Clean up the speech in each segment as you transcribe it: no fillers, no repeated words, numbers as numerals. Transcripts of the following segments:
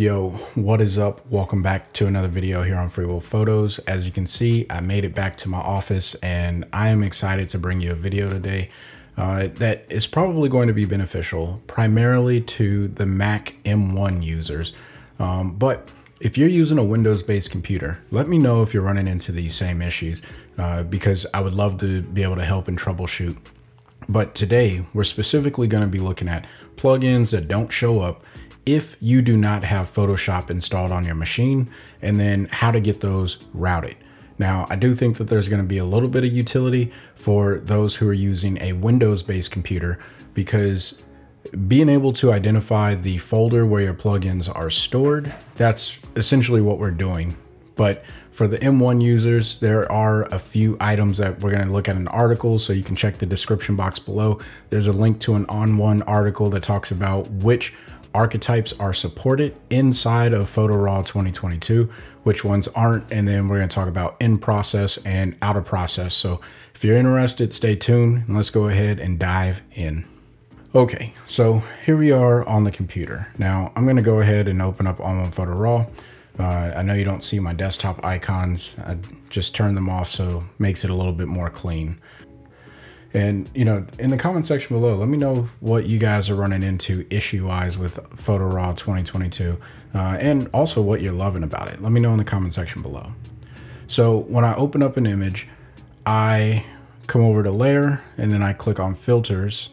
Yo, what is up? Welcome back to another video here on Free Will Photos. As you can see, I made it back to my office and I am excited to bring you a video today that is probably going to be beneficial primarily to the Mac M1 users. But if you're using a Windows-based computer, let me know if you're running into these same issues because I would love to be able to help and troubleshoot. But today we're specifically going to be looking at plugins that don't show up if you do not have Photoshop installed on your machine, and then how to get those routed. Now, I do think that there's going to be a little bit of utility for those who are using a Windows-based computer, because being able to identify the folder where your plugins are stored, that's essentially what we're doing. But for the M1 users, there are a few items that we're going to look at in an article, so you can check the description box below. There's a link to an ON1 article that talks about which archetypes are supported inside of Photo Raw 2022, which ones aren't, and then we're going to talk about in process and out of process. So if you're interested, stay tuned and let's go ahead and dive in. Okay, so here we are on the computer. Now I'm going to go ahead and open up ON1 Photo Raw. I know you don't see my desktop icons. I just turned them off, so it makes it a little bit more clean. And, you know, in the comment section below, let me know what you guys are running into issue-wise with Photo Raw 2022, and also what you're loving about it. Let me know in the comment section below. So when I open up an image, I come over to Layer, and then I click on Filters,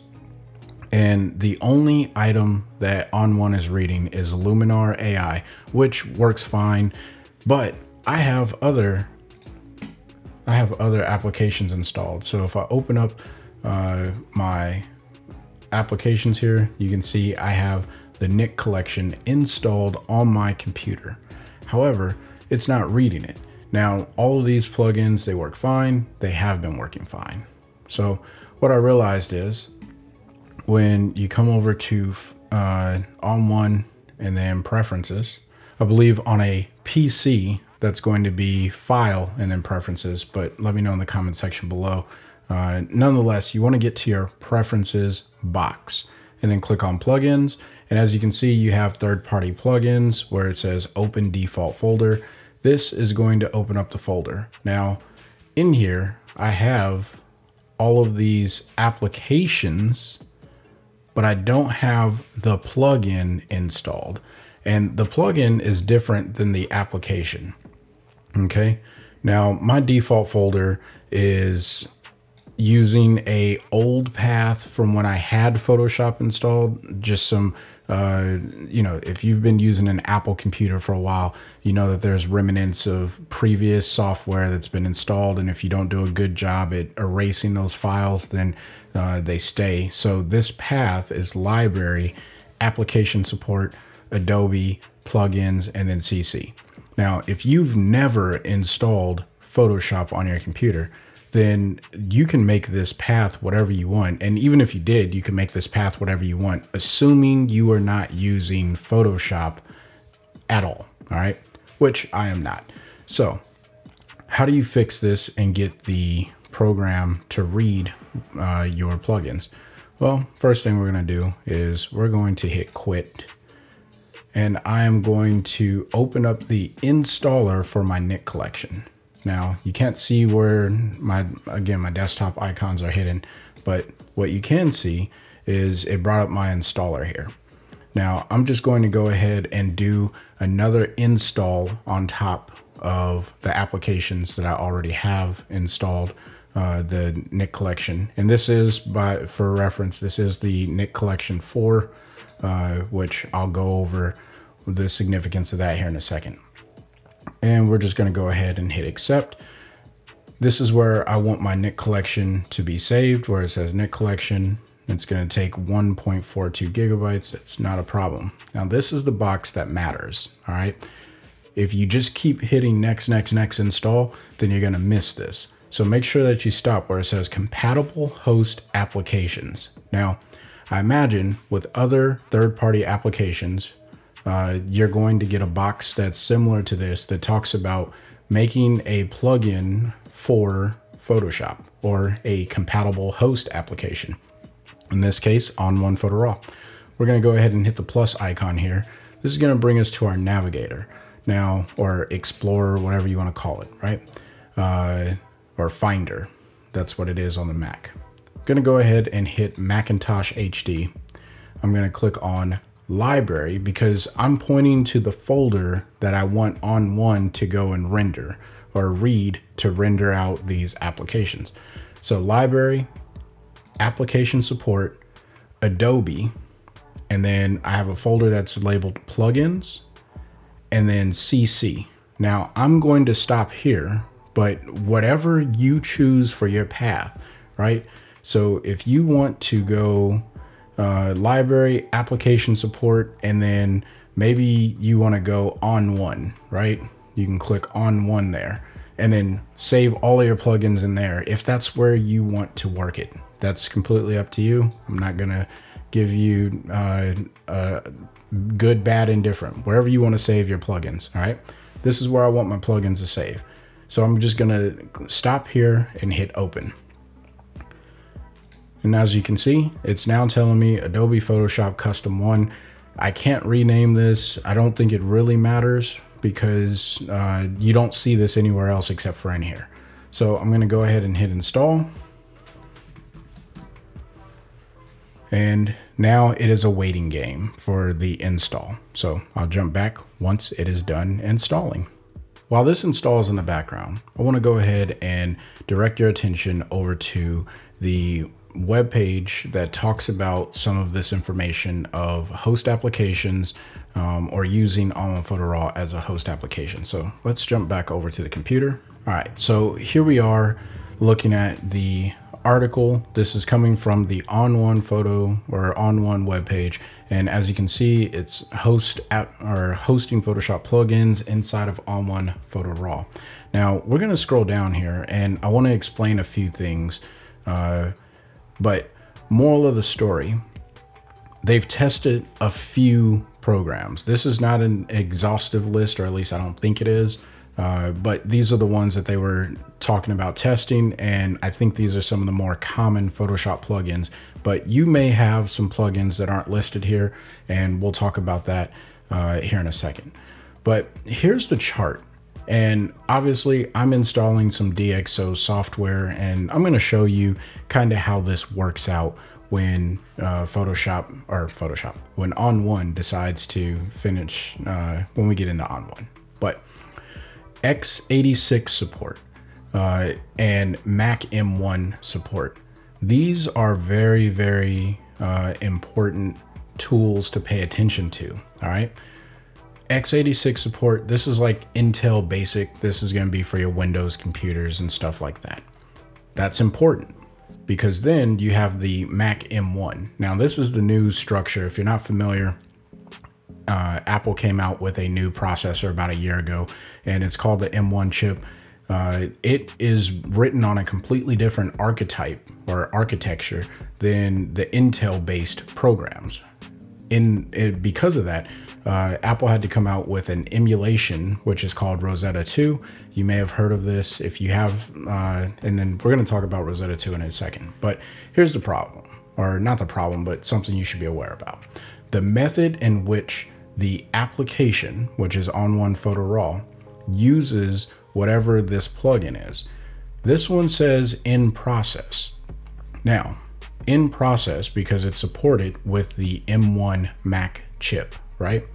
and the only item that ON1 is reading is Luminar AI, which works fine, but I have other applications installed. So if I open up my applications here, you can see I have the NIK Collection installed on my computer. However, it's not reading it. Now, all of these plugins, they work fine. They have been working fine. So what I realized is when you come over to ON1 and then Preferences, I believe on a PC, that's going to be File and then Preferences, but let me know in the comment section below. Nonetheless, you want to get to your Preferences box and then click on Plugins. And as you can see, you have third-party plugins where it says Open Default Folder. This is going to open up the folder. Now, in here, I have all of these applications, but I don't have the plugin installed. And the plugin is different than the application. Okay, now my default folder is using a old path from when I had Photoshop installed. Just some, you know, if you've been using an Apple computer for a while, you know that there's remnants of previous software that's been installed. And if you don't do a good job at erasing those files, then they stay. So this path is Library, Application Support, Adobe, Plugins, and then CC. Now, if you've never installed Photoshop on your computer, then you can make this path whatever you want. And even if you did, you can make this path whatever you want, assuming you are not using Photoshop at all right? Which I am not. So how do you fix this and get the program to read your plugins? Well, first thing we're going to do is we're going to hit Quit. And I am going to open up the installer for my NIK Collection. Now, you can't see where my desktop icons are hidden, but what you can see is it brought up my installer here. Now, I'm just going to go ahead and do another install on top of the applications that I already have installed, the NIK Collection. And this is, for reference, this is the NIK Collection 4, which I'll go over the significance of that here in a second. And we're just going to go ahead and hit accept. This is where I want my NIK Collection to be saved, where it says NIK Collection. It's going to take 1.42 gigabytes. That's not a problem. Now, this is the box that matters. All right. If you just keep hitting next, next, next install, then you're going to miss this. So make sure that you stop where it says compatible host applications. Now, I imagine with other third-party applications, you're going to get a box that's similar to this that talks about making a plugin for Photoshop or a compatible host application. In this case, ON1 Photo Raw. We're going to go ahead and hit the plus icon here. this is going to bring us to our navigator now, or explorer, whatever you want to call it, right? Or finder. That's what it is on the Mac. I'm going to go ahead and hit Macintosh HD. I'm going to click on library because I'm pointing to the folder that I want ON1 to go and render or read to render out these applications. So library, application support, Adobe, and then I have a folder that's labeled plugins, and then CC. Now I'm going to stop here, but whatever you choose for your path, right? So if you want to go library, application support, and then maybe you want to go ON1, right? You can click ON1 there and then save all of your plugins in there if that's where you want to work it. That's completely up to you. I'm not gonna give you good, bad, indifferent, wherever you want to save your plugins. All right, this is where I want my plugins to save. So I'm just gonna stop here and hit open. And as you can see, it's now telling me Adobe Photoshop Custom 1. I can't rename this. I don't think it really matters because you don't see this anywhere else except for in here. So I'm gonna go ahead and hit install. And now it is a waiting game for the install. So I'll jump back once it is done installing. While this installs in the background, I want to go ahead and direct your attention over to the web page that talks about some of this information of host applications or using ON1 Photo Raw as a host application. So let's jump back over to the computer. All right, so here we are looking at the article. This is coming from the ON1 Photo or ON1 webpage, and as you can see, it's hosting Photoshop plugins inside of ON1 Photo Raw. Now we're going to scroll down here, and I want to explain a few things. But moral of the story, they've tested a few programs. This is not an exhaustive list, or at least I don't think it is. But these are the ones that they were talking about testing, and I think these are some of the more common Photoshop plugins, but you may have some plugins that aren't listed here, and we'll talk about that here in a second. But here's the chart, and obviously I'm installing some DxO software, and I'm going to show you kind of how this works out when when ON1 decides to finish when we get into ON1. But x86 support and Mac M1 support. These are very, very important tools to pay attention to. All right. x86 support, this is like Intel basic. This is going to be for your Windows computers and stuff like that. That's important because then you have the Mac M1. Now this is the new structure. If you're not familiar, Apple came out with a new processor about a year ago, and it's called the M1 chip. It is written on a completely different archetype or architecture than the Intel-based programs. Because of that, Apple had to come out with an emulation, which is called Rosetta 2. You may have heard of this. If you have, and then we're going to talk about Rosetta 2 in a second. But here's the problem, or not the problem, but something you should be aware about. The method in which the application, which is ON1 Photo Raw, uses whatever this plugin is. This one says in process. Now, in process because it's supported with the M1 Mac chip, right?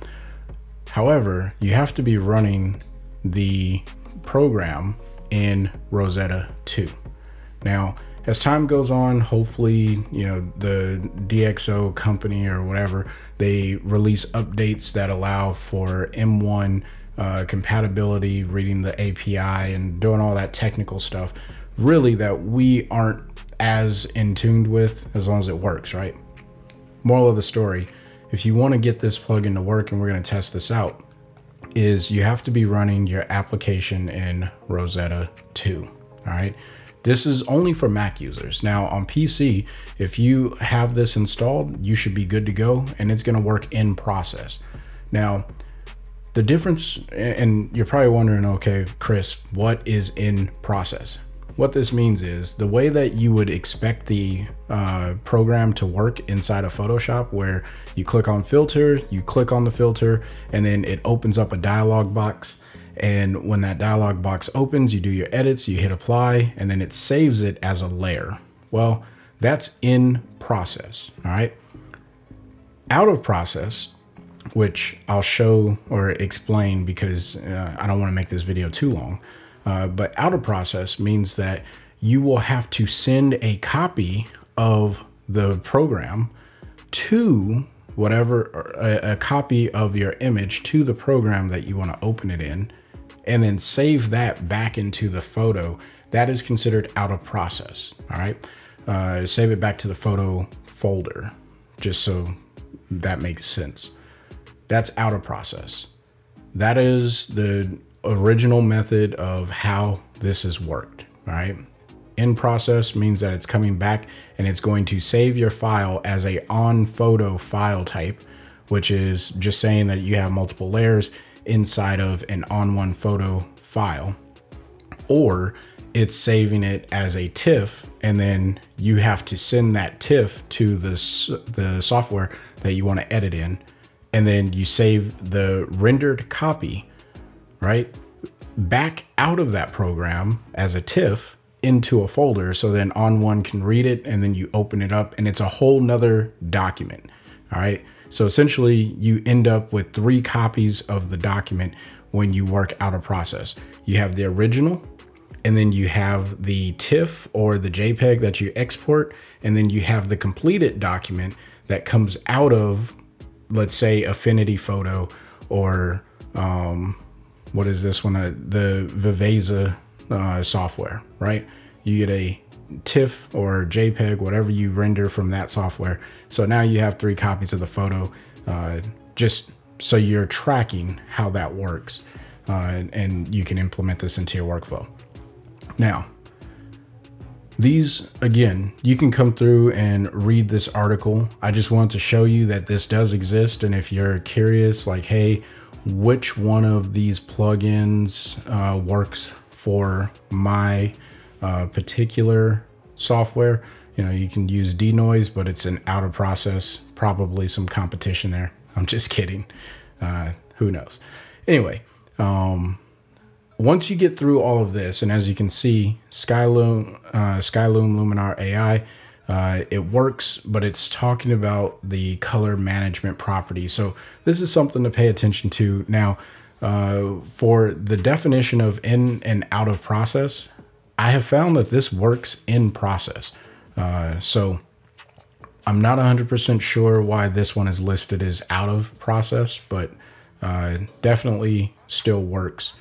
However, you have to be running the program in Rosetta 2. Now, as time goes on, hopefully, you know, the DxO company or whatever, they release updates that allow for M1 compatibility, reading the API and doing all that technical stuff, really that we aren't as in tuned with, as long as it works, right? Moral of the story, if you want to get this plugin to work, and we're going to test this out, is you have to be running your application in Rosetta 2, all right? This is only for Mac users. Now on PC, if you have this installed, you should be good to go, and it's going to work in process. Now, the difference, and you're probably wondering, okay, Chris, what is in process? what this means is the way that you would expect the program to work inside of Photoshop, where you click on filter, you click on the filter, and then it opens up a dialog box. And when that dialog box opens, you do your edits, you hit apply, and then it saves it as a layer. Well, that's in process, all right? Out of process, which I'll show or explain because I don't want to make this video too long, but out of process means that you will have to send a copy of the program to whatever, a copy of your image to the program that you want to open it in, and then save that back into the photo. That is considered out of process, all right? Save it back to the photo folder, just so that makes sense. That's out of process. That is the original method of how this has worked, all right? In process means that it's coming back and it's going to save your file as a on photo file type, which is just saying that you have multiple layers inside of an ON1 photo file, or it's saving it as a TIFF, and then you have to send that TIFF to the software that you want to edit in, and then you save the rendered copy, right, back out of that program as a TIFF into a folder, so then ON1 can read it, and then you open it up and it's a whole nother document, all right? So essentially you end up with 3 copies of the document when you work out of process. You have the original, and then you have the TIFF or the JPEG that you export, and then you have the completed document that comes out of, let's say, Affinity Photo, or what is this one? The Viveza software, right? You get a TIFF or JPEG, whatever you render from that software. So now you have 3 copies of the photo, just so you're tracking how that works, and you can implement this into your workflow. Now, these, again, you can come through and read this article. I just wanted to show you that this does exist. And if you're curious, like, hey, which one of these plugins works for my particular software, you know, you can use denoise, but it's an out of process, probably some competition there. I'm just kidding. Who knows? Anyway, once you get through all of this, and as you can see, Skyloom Luminar AI, it works, but it's talking about the color management property. So this is something to pay attention to. Now, for the definition of in and out of process, I have found that this works in process. So I'm not 100% sure why this one is listed as out of process, but definitely still works.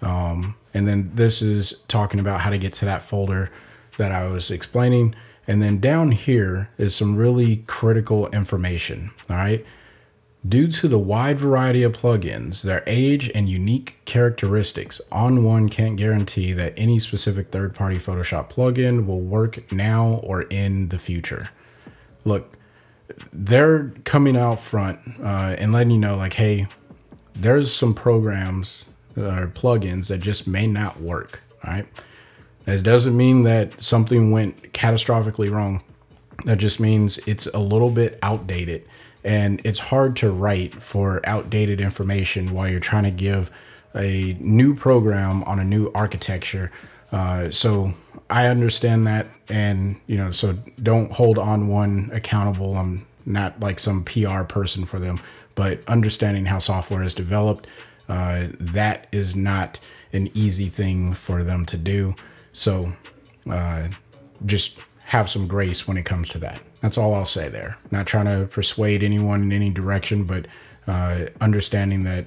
And then this is talking about how to get to that folder that I was explaining. And then down here is some really critical information. All right. Due to the wide variety of plugins, their age and unique characteristics, ON1 can't guarantee that any specific third-party Photoshop plugin will work now or in the future. Look, they're coming out front and letting you know, like, hey, there's some programs or plugins that just may not work, all right? That doesn't mean that something went catastrophically wrong. That just means it's a little bit outdated, and it's hard to write for outdated information while you're trying to give a new program on a new architecture. So I understand that, and you know, so don't hold ON1 accountable. I'm not like some PR person for them, but understanding how software is developed, that is not an easy thing for them to do. So just have some grace when it comes to that. That's all I'll say there. Not trying to persuade anyone in any direction, but understanding that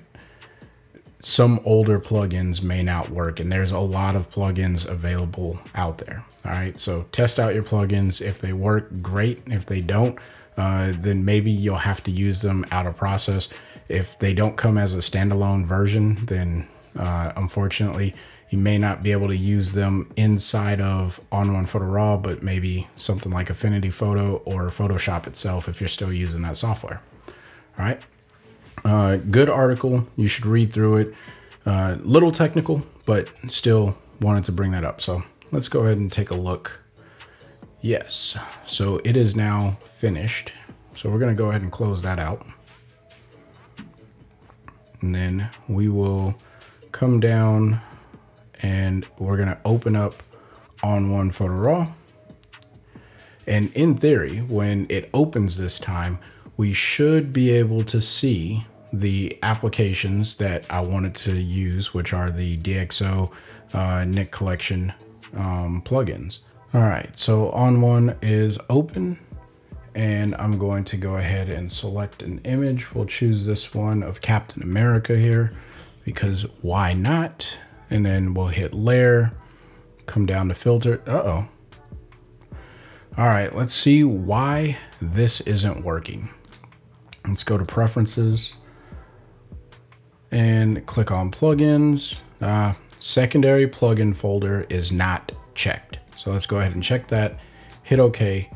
some older plugins may not work, and there's a lot of plugins available out there. All right, so test out your plugins. If they work, great. If they don't, then maybe you'll have to use them out of process. If they don't come as a standalone version, then unfortunately, you may not be able to use them inside of ON1 Photo Raw, but maybe something like Affinity Photo or Photoshop itself if you're still using that software. All right. Good article. You should read through it. Little technical, but still wanted to bring that up. So let's go ahead and take a look. Yes, so it is now finished. So we're going to go ahead and close that out. And then we will come down and we're going to open up ON1 Photo Raw. And in theory, when it opens this time, we should be able to see the applications that I wanted to use, which are the DxO NIK Collection plugins. All right, so ON1 is open, and I'm going to go ahead and select an image. We'll choose this one of Captain America here, because why not? And then we'll hit layer, come down to filter. Uh-oh. All right, let's see why this isn't working. Let's go to preferences and click on plugins. Secondary plugin folder is not checked. So let's go ahead and check that, hit OK.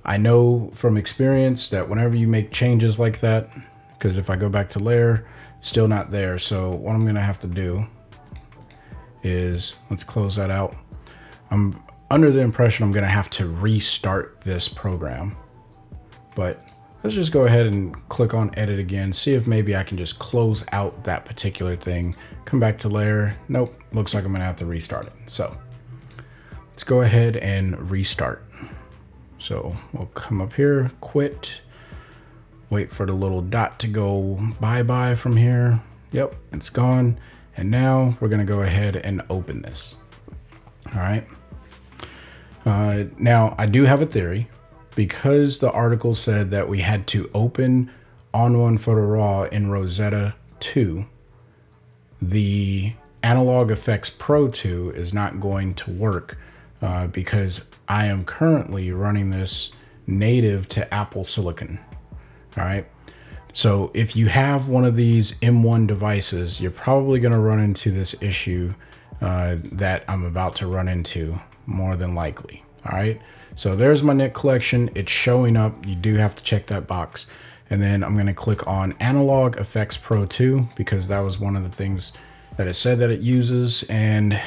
I know from experience that whenever you make changes like that, because if I go back to layer, it's still not there. So what I'm gonna have to do is, let's close that out. I'm under the impression I'm gonna have to restart this program, but let's just go ahead and click on edit again, see if maybe I can just close out that particular thing, come back to layer. Nope, looks like I'm gonna have to restart it. So let's go ahead and restart. So we'll come up here, quit, wait for the little dot to go bye-bye from here. Yep, it's gone. And now we're gonna go ahead and open this. All right. Now I do have a theory, because the article said that we had to open ON1 Photo Raw in Rosetta 2, the Analog Effects Pro 2 is not going to work because I am currently running this native to Apple Silicon. All right. So if you have one of these M1 devices, you're probably going to run into this issue that I'm about to run into, more than likely. All right. So there's my NIK collection. It's showing up. You do have to check that box. And then I'm going to click on Analog Effects Pro 2, because that was one of the things that it said that it uses. And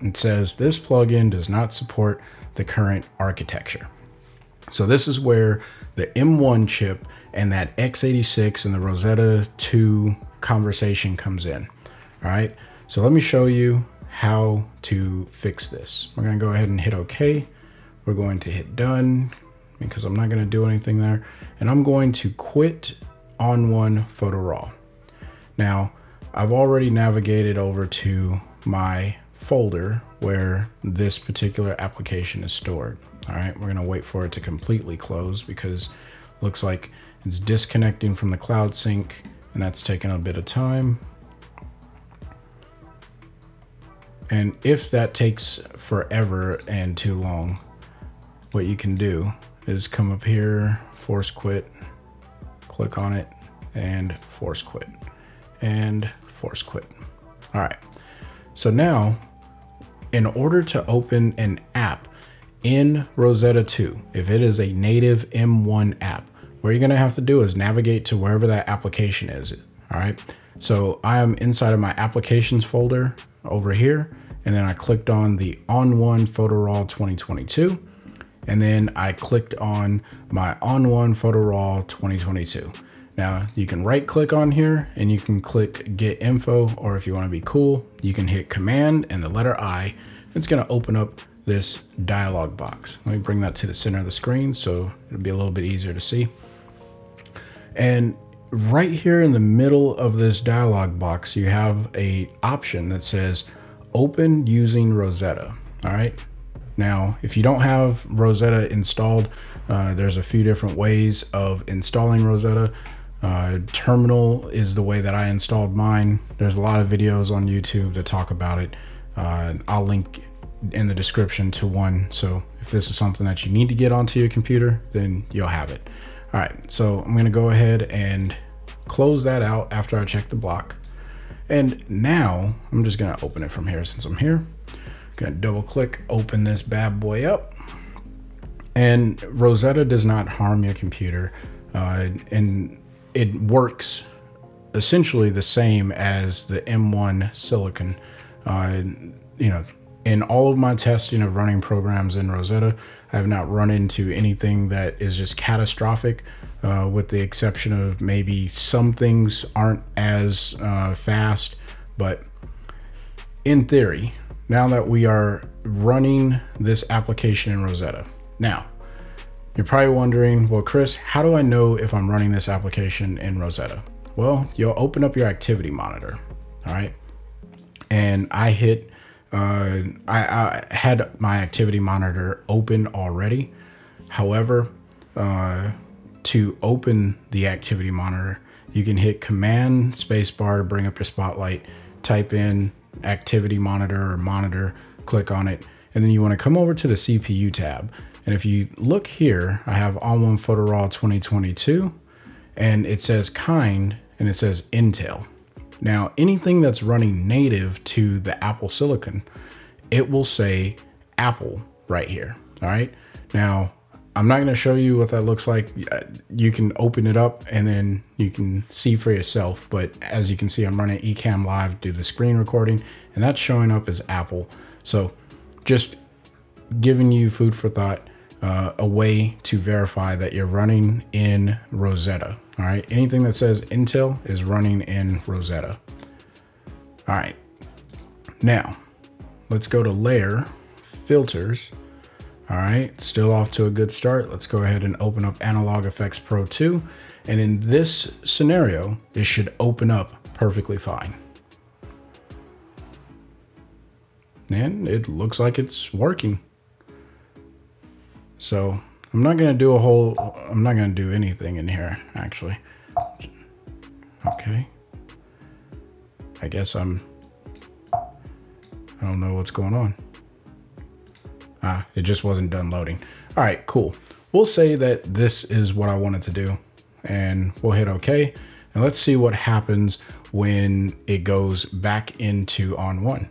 it says this plugin does not support the current architecture. So this is where the M1 chip and that x86 and the Rosetta 2 conversation comes in. All right. So let me show you how to fix this. We're going to go ahead and hit OK. We're going to hit done, because I'm not going to do anything there. And I'm going to quit ON1 Photo Raw. Now, I've already navigated over to my folder where this particular application is stored. All right, we're going to wait for it to completely close, because it looks like it's disconnecting from the cloud sync, and that's taking a bit of time. And if that takes forever and too long, what you can do is come up here, force quit, click on it, and force quit, and force quit. All right, so now in order to open an app in Rosetta 2, if it is a native M1 app, what you're gonna have to do is navigate to wherever that application is. All right, so I am inside of my applications folder over here, and then I clicked on the ON1 Photo Raw 2022. And then I clicked on my ON1 Photo Raw 2022. Now you can right click on here and you can click get info, or if you want to be cool, you can hit command and the letter I. It's going to open up this dialog box. Let me bring that to the center of the screen so it'll be a little bit easier to see. And right here in the middle of this dialog box, you have a option that says open using Rosetta. All right. Now, if you don't have Rosetta installed, there's a few different ways of installing Rosetta. Terminal is the way that I installed mine. There's a lot of videos on YouTube that talk about it. I'll link in the description to one. So if this is something that you need to get onto your computer, then you'll have it. All right, so I'm gonna go ahead and close that out after I check the block. And now I'm just gonna open it from here since I'm here. Gonna double click, open this bad boy up. And Rosetta does not harm your computer. And it works essentially the same as the M1 Silicon. You know, in all of my testing of running programs in Rosetta, I have not run into anything that is just catastrophic, with the exception of maybe some things aren't as fast. But in theory, now that we are running this application in Rosetta, now you're probably wondering, well, Chris, how do I know if I'm running this application in Rosetta? Well, you'll open up your activity monitor, all right? And I hit, I had my activity monitor open already. However, to open the activity monitor, you can hit Command Spacebar to bring up your spotlight, type in activity monitor or monitor, click on it, and then you want to come over to the CPU tab. And if you look here, I have ON1 Photo Raw 2022, and it says kind, and it says Intel. Now, anything that's running native to the Apple Silicon, it will say Apple right here, all right? Now, I'm not gonna show you what that looks like. You can open it up and then you can see for yourself, but as you can see, I'm running Ecamm Live, do the screen recording, and that's showing up as Apple. So just giving you food for thought, a way to verify that you're running in Rosetta. All right, anything that says Intel is running in Rosetta. All right, now let's go to Layer, Filters. All right, still off to a good start. Let's go ahead and open up Analog Effects Pro 2. And in this scenario, it should open up perfectly fine. And it looks like it's working. So I'm not gonna do anything in here, actually. Okay. I guess I don't know what's going on. It just wasn't done loading. All right, cool. We'll say that this is what I wanted to do, and we'll hit OK. And let's see what happens when it goes back into ON1.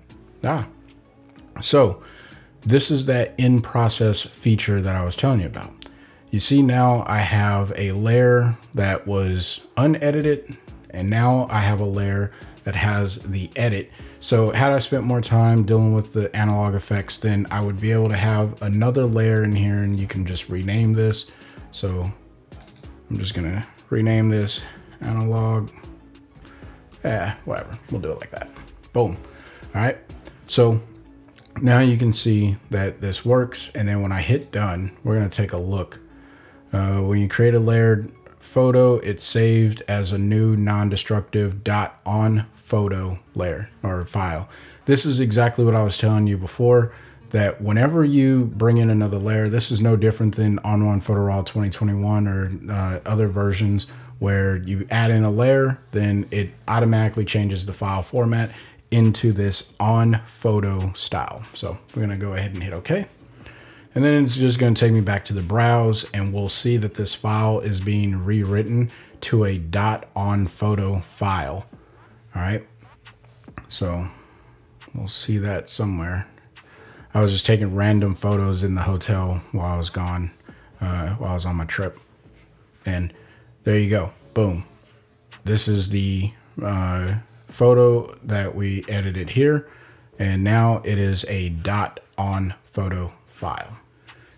So this is that in process feature that I was telling you about. You see, now I have a layer that was unedited, and now I have a layer that has the edit. So had I spent more time dealing with the analog effects, then I would be able to have another layer in here, and you can just rename this. So I'm just gonna rename this analog, whatever, we'll do it like that. Boom. All right, so now you can see that this works. And then when I hit done, we're gonna take a look. When you create a layered photo, it's saved as a new non-destructive .onphoto layer or file. This is exactly what I was telling you before, that whenever you bring in another layer, this is no different than ON1 Photo Raw 2021 or other versions where you add in a layer, then it automatically changes the file format into this onphoto style. So we're gonna go ahead and hit OK. And then it's just going to take me back to the browse, and we'll see that this file is being rewritten to a .onphoto file. All right, so we'll see that somewhere. I was just taking random photos in the hotel while I was gone, while I was on my trip. And there you go, boom. This is the photo that we edited here, and now it is a .onphoto file.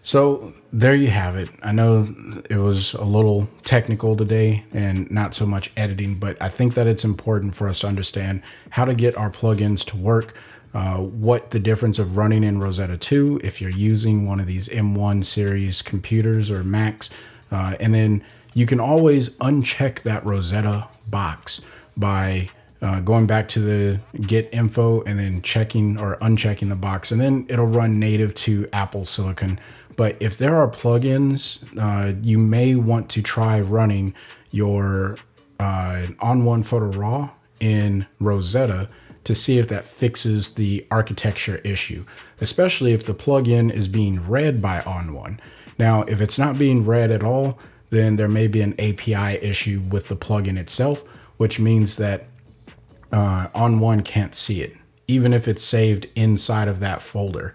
So there you have it. I know it was a little technical today and not so much editing, but I think that it's important for us to understand how to get our plugins to work, what the difference of running in Rosetta 2 if you're using one of these M1 series computers or Macs, and then you can always uncheck that Rosetta box by going back to the get info and then checking or unchecking the box, and then it'll run native to Apple Silicon. But if there are plugins, you may want to try running your ON1 Photo Raw in Rosetta to see if that fixes the architecture issue, especially if the plugin is being read by ON1. Now, if it's not being read at all, then there may be an API issue with the plugin itself, which means that ON1 can't see it, even if it's saved inside of that folder.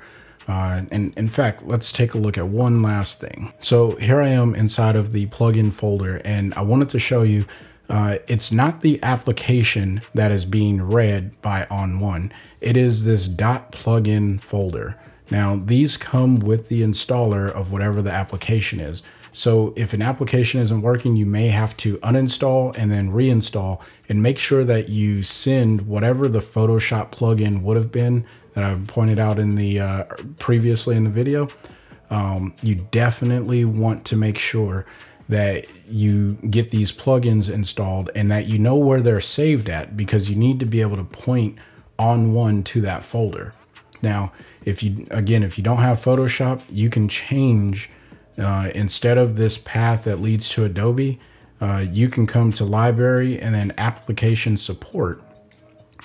And in fact, let's take a look at one last thing. So here I am inside of the plugin folder, and I wanted to show you it's not the application that is being read by ON1. It is this .plugin folder. Now, these come with the installer of whatever the application is. So if an application isn't working, you may have to uninstall and then reinstall, and make sure that you send whatever the Photoshop plugin would have been that I pointed out in the previously in the video. You definitely want to make sure that you get these plugins installed and that you know where they're saved at, because you need to be able to point ON1 to that folder. Now, if you don't have Photoshop, you can change, instead of this path that leads to Adobe, you can come to library and then application support,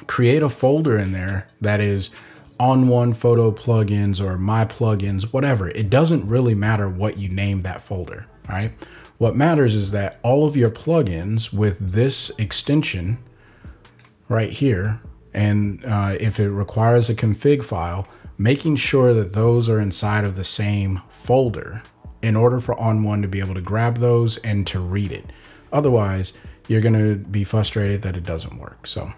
create a folder in there that is ON1 Photo Plugins or My Plugins, whatever. It doesn't really matter what you name that folder, all right? What matters is that all of your plugins with this extension right here, and if it requires a config file, making sure that those are inside of the same folder in order for ON1 to be able to grab those and to read it. Otherwise, you're gonna be frustrated that it doesn't work. So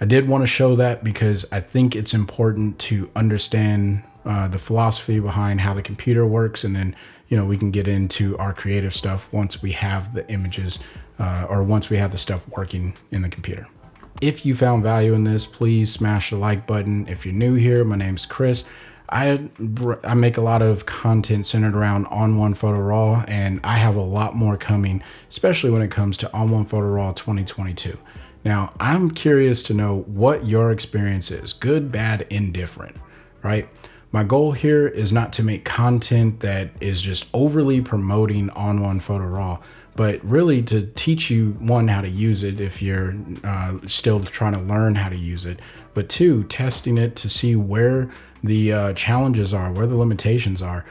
I did want to show that because I think it's important to understand the philosophy behind how the computer works, and then we can get into our creative stuff once we have the images or once we have the stuff working in the computer. If you found value in this, please smash the like button. If you're new here, my name's Chris. I make a lot of content centered around ON1 Photo Raw, and I have a lot more coming, especially when it comes to ON1 Photo Raw 2022. Now, I'm curious to know what your experience is, good, bad, indifferent, right? My goal here is not to make content that is just overly promoting ON1 Photo Raw, but really to teach you, one, how to use it if you're still trying to learn how to use it, but two, testing it to see where the challenges are, where the limitations are,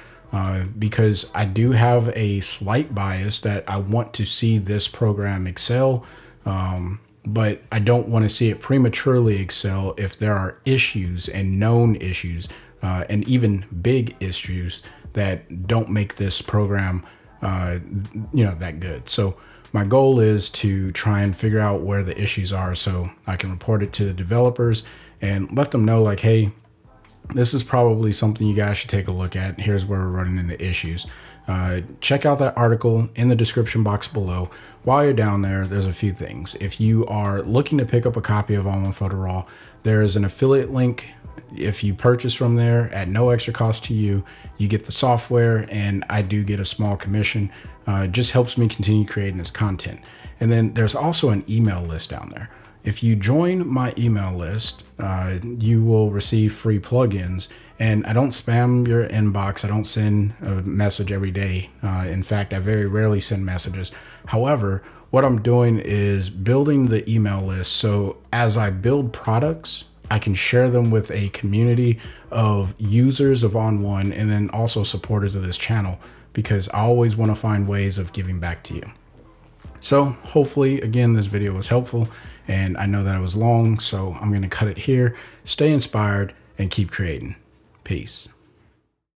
because I do have a slight bias that I want to see this program excel, but I don't want to see it prematurely excel if there are issues and known issues and even big issues that don't make this program that good. So my goal is to try and figure out where the issues are so I can report it to the developers and let them know, like, hey, this is probably something you guys should take a look at. Here's where we're running into issues. Check out that article in the description box below. While you're down there, there's a few things. If you are looking to pick up a copy of ON1 Photo Raw, there is an affiliate link. If you purchase from there at no extra cost to you, you get the software, and I do get a small commission. It just helps me continue creating this content. And then there's also an email list down there. If you join my email list, you will receive free plugins, and I don't spam your inbox. I don't send a message every day. In fact, I very rarely send messages. However, what I'm doing is building the email list, so as I build products, I can share them with a community of users of ON1 and then also supporters of this channel, because I always want to find ways of giving back to you. So hopefully, again, this video was helpful, and I know that it was long, so I'm going to cut it here. Stay inspired and keep creating. Peace.